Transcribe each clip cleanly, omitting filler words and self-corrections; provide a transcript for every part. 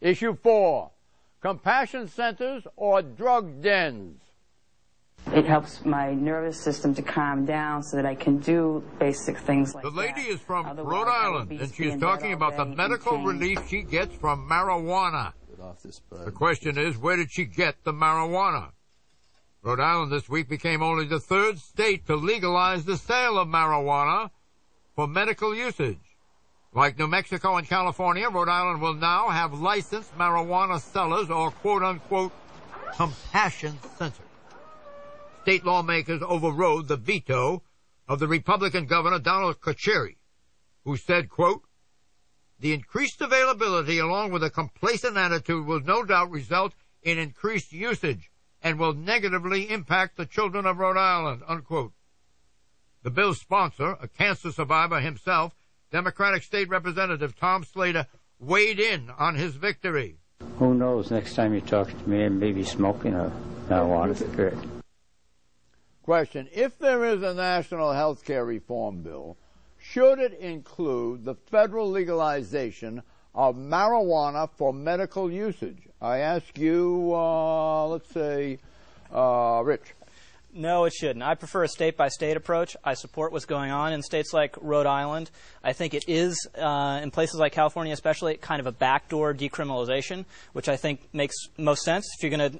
Issue 4, compassion centers or drug dens. It helps my nervous system to calm down so that I can do basic things like that. The lady is from Rhode Island, and she is talking about the medical relief she gets from marijuana. The question is, where did she get the marijuana? Rhode Island this week became only the 3rd state to legalize the sale of marijuana for medical usage. Like New Mexico and California, Rhode Island will now have licensed marijuana sellers or quote-unquote compassion centers. State lawmakers overrode the veto of the Republican Governor Donald Carcieri, who said, quote, the increased availability along with a complacent attitude will no doubt result in increased usage and will negatively impact the children of Rhode Island, unquote. The bill's sponsor, a cancer survivor himself, Democratic State Representative Tom Slater, weighed in on his victory. Who knows, next time you talk to me, I may be smoking a marijuana cigarette. Question, if there is a national health care reform bill, should it include the federal legalization of marijuana for medical usage? I ask you, let's say, Rich. No, it shouldn't. I prefer a state-by-state approach. I support what's going on in states like Rhode Island. I think it is, in places like California especially, kind of a backdoor decriminalization, which I think makes most sense. If you're going to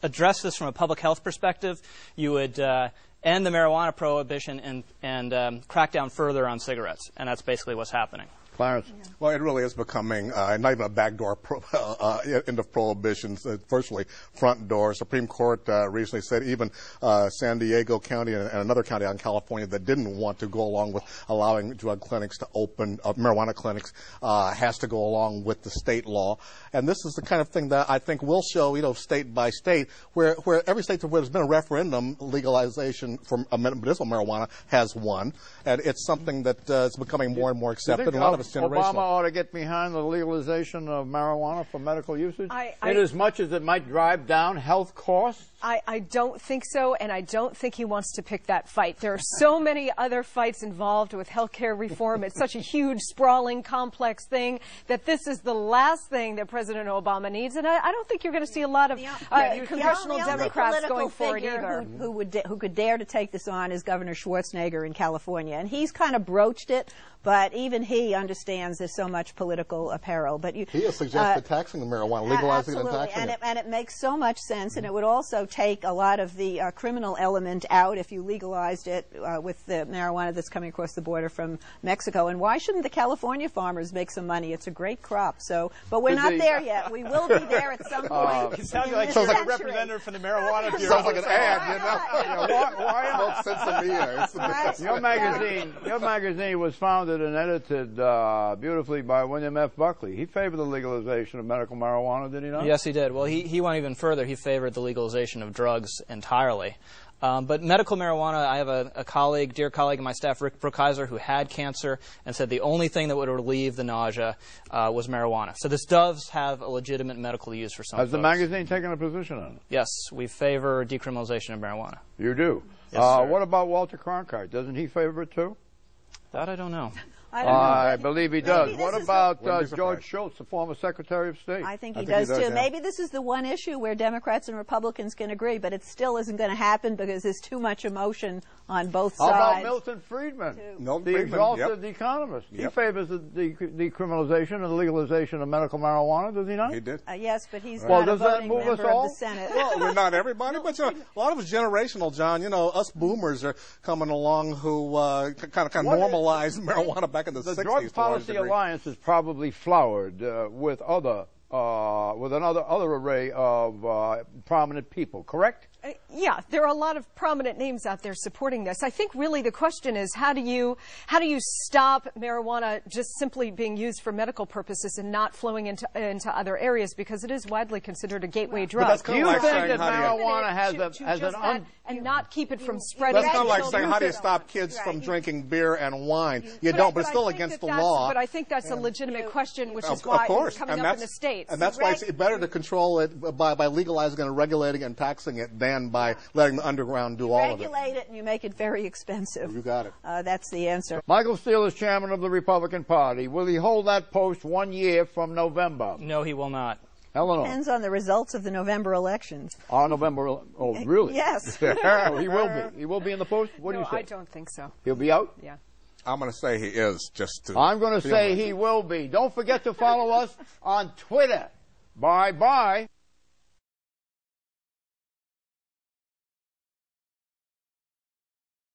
address this from a public health perspective, you would end the marijuana prohibition and crack down further on cigarettes, and that's basically what's happening. Clarence. Well, it really is becoming not even a backdoor end of prohibitions. Firstly, front door. Supreme Court recently said even San Diego County and another county out in California that didn't want to go along with allowing drug clinics to open, marijuana clinics, has to go along with the state law. And this is the kind of thing that I think will show, state by state, where every state where there's been a referendum, legalization for medicinal marijuana has won. And it's something that is becoming more and more accepted. A lot of Obama ought to get behind the legalization of marijuana for medical usage, in as much as it might drive down health costs? I don't think so, and I don't think he wants to pick that fight. There are so many other fights involved with health care reform. It's such a huge, sprawling, complex thing that this is the last thing that President Obama needs, and I don't think you're going to see a lot of congressional Democrats going forward either. Who could dare to take this on is Governor Schwarzenegger in California, and he's kind of broached it, but even he understands there's so much political apparel. But he has suggested taxing the marijuana, legalizing it and taxing it. And it makes so much sense, and it would also take a lot of the criminal element out if you legalized it with the marijuana that's coming across the border from Mexico. And why shouldn't the California farmers make some money? It's a great crop. So, but we're not there yet. We will be there at some point. It sounds like you're a representative from the marijuana bureau. Sounds like an ad, Your magazine was founded and edited beautifully by William F. Buckley. He favored the legalization of medical marijuana, did he not? Yes, he did. Well, he went even further. He favored the legalization of drugs entirely. But medical marijuana, I have a colleague, dear colleague in my staff, Rick Brookhiser, who had cancer and said the only thing that would relieve the nausea was marijuana. So this does have a legitimate medical use for some folks. Has the magazine taken a position on it? Yes, we favor decriminalization of marijuana. You do? Yes, sir. What about Walter Cronkite? Doesn't he favor it too? That I don't know. I believe he does. What about George Shultz, the former Secretary of State? I think he does too. Yeah. Maybe this is the one issue where Democrats and Republicans can agree, but it still isn't going to happen because there's too much emotion on both sides. How about Milton Friedman, the exalted economist? He favors the decriminalization and the legalization of medical marijuana, does he not? He did. Yes, but he's not a voting member of the Senate. Well, we're not everybody, but a lot of it's generational, John. Us boomers are coming along who kind of normalize marijuana back in the 60s. The Drug Policy Alliance is probably flowered with another array of prominent people, correct? Yeah, there are a lot of prominent names out there supporting this. I think really the question is how do you stop marijuana just simply being used for medical purposes and not flowing into other areas, because it is widely considered a gateway drug. Do you think that marijuana has and not keep it from spreading? That's kind of like saying how do you stop kids from drinking beer and wine? You don't, but it's still against the law. But I think that's a legitimate question, which is why it's coming up in the states. And that's why it's better to control it by legalizing and regulating and taxing it than by letting the underground do all of it. Regulate it and you make it very expensive. You got it. That's the answer. Michael Steele is chairman of the Republican Party. Will he hold that post 1 year from November? No, he will not. Eleanor. Depends on the results of the November elections. November. Oh, really? Yes. Oh, he will be. He will be in the post? What do you say? I don't think so. He'll be out? Yeah. I'm going to say he is, just to... I'm going to say he will be. Don't forget to follow us on Twitter. Bye-bye.